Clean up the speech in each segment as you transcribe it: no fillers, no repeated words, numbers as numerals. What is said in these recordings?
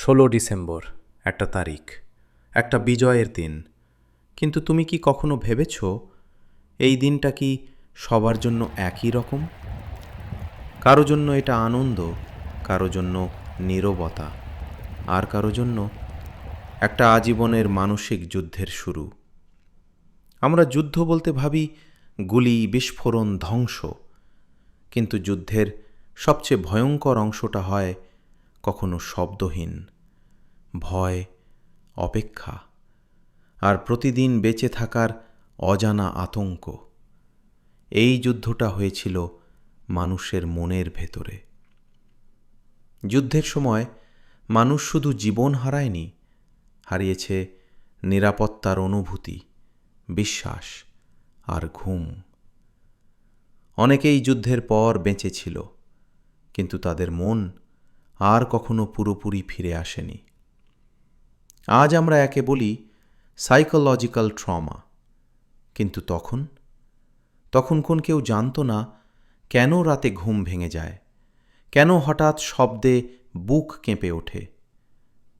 December একটা তারিখ, একটা বিজয়ের দিন। কিন্তু তুমি কি কখনো ভেবেছ এই দিনটা কি সবার জন্য একই রকম? কারো জন্য এটা আনন্দ, কারো জন্য নীরবতা, আর কারো জন্য একটা আজীবনের মানসিক যুদ্ধের শুরু। আমরা যুদ্ধ বলতে ভাবি গুলি, বিস্ফোরণ, ধ্বংস, কিন্তু যুদ্ধের সবচেয়ে ভয়ঙ্কর অংশটা হয় কখনো শব্দহীন ভয়, অপেক্ষা, আর প্রতিদিন বেঁচে থাকার অজানা আতঙ্ক। এই যুদ্ধটা হয়েছিল মানুষের মনের ভেতরে। যুদ্ধের সময় মানুষ শুধু জীবন হারায়নি, হারিয়েছে নিরাপত্তার অনুভূতি, বিশ্বাস আর ঘুম। অনেকেই যুদ্ধের পর বেঁচে ছিল, কিন্তু তাদের মন আর কখনো পুরোপুরি ফিরে আসেনি। আজ আমরা একে বলি সাইকোলজিক্যাল ট্রমা, কিন্তু তখন কোন কেউ জানতো না কেন রাতে ঘুম ভেঙে যায়, কেন হঠাৎ শব্দে বুক কেঁপে ওঠে।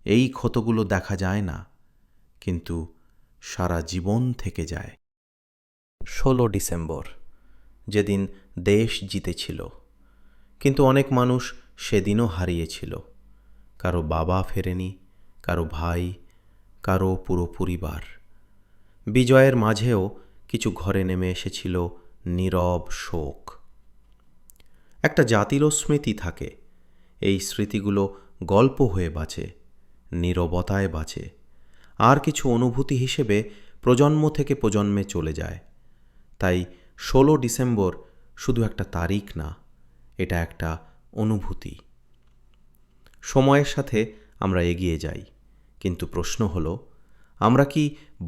এই ক্ষতগুলো দেখা যায় না, কিন্তু সারা জীবন থেকে যায়। 16 ডিসেম্বর, যেদিন দেশ জিতেছিল, কিন্তু অনেক মানুষ সেদিনও হারিয়েছিল। কারো বাবা ফেরেনি, কারো ভাই, কারো পুরো পরিবার। বিজয়ের মাঝেও কিছু ঘরে নেমে এসেছিল নীরব শোক। একটা জাতিরও স্মৃতি থাকে, এই স্মৃতিগুলো গল্প হয়ে বাঁচে, নীরবতায় বাঁচে, আর কিছু অনুভূতি হিসেবে প্রজন্ম থেকে প্রজন্মে চলে যায়। তাই 16 ডিসেম্বর শুধু একটা তারিখ না, এটা একটা অনুভূতি। সময়ের সাথে আমরা এগিয়ে যাই, কিন্তু প্রশ্ন হলো, আমরা কি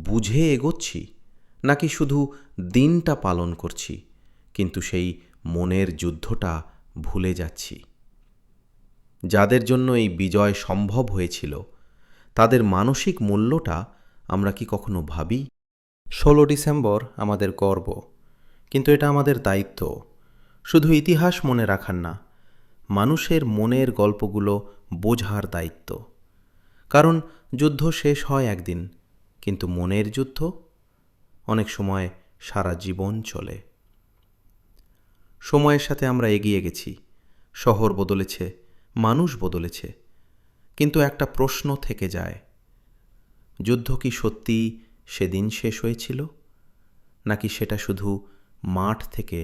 বুঝে এগোচ্ছি, নাকি শুধু দিনটা পালন করছি, কিন্তু সেই মনের যুদ্ধটা ভুলে যাচ্ছি? যাদের জন্য এই বিজয় সম্ভব হয়েছিল, তাদের মানসিক মূল্যটা আমরা কি কখনো ভাবি? 16 ডিসেম্বর আমাদের গর্ব, কিন্তু এটা আমাদের দায়িত্ব। শুধু ইতিহাস মনে রাখার না, মানুষের মনের গল্পগুলো বোঝার দায়িত্ব। কারণ যুদ্ধ শেষ হয় একদিন, কিন্তু মনের যুদ্ধ অনেক সময় সারা জীবন চলে। সময়ের সাথে আমরা এগিয়ে গেছি, শহর বদলেছে, মানুষ বদলেছে, কিন্তু একটা প্রশ্ন থেকে যায়, যুদ্ধ কি সত্যি সেদিন শেষ হয়েছিল, নাকি সেটা শুধু মাঠ থেকে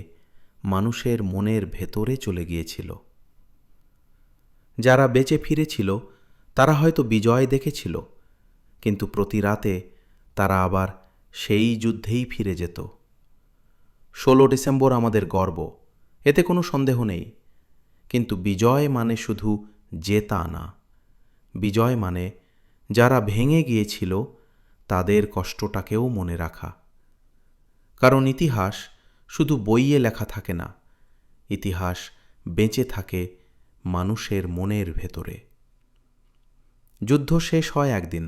মানুষের মনের ভেতরে চলে গিয়েছিল? যারা বেঁচে ফিরেছিল তারা হয়তো বিজয় দেখেছিল, কিন্তু প্রতি রাতে তারা আবার সেই যুদ্ধেই ফিরে যেত। 16 ডিসেম্বর আমাদের গর্ব, এতে কোনো সন্দেহ নেই, কিন্তু বিজয় মানে শুধু জেতা না। বিজয় মানে যারা ভেঙে গিয়েছিল তাদের কষ্টটাকেও মনে রাখা। কারণ ইতিহাস শুধু বইয়ে লেখা থাকে না, ইতিহাস বেঁচে থাকে মানুষের মনের ভেতরে। যুদ্ধ শেষ হয় একদিন,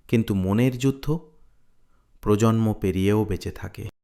কিন্তু মনের যুদ্ধ প্রজন্ম পেরিয়েও বেঁচে থাকে।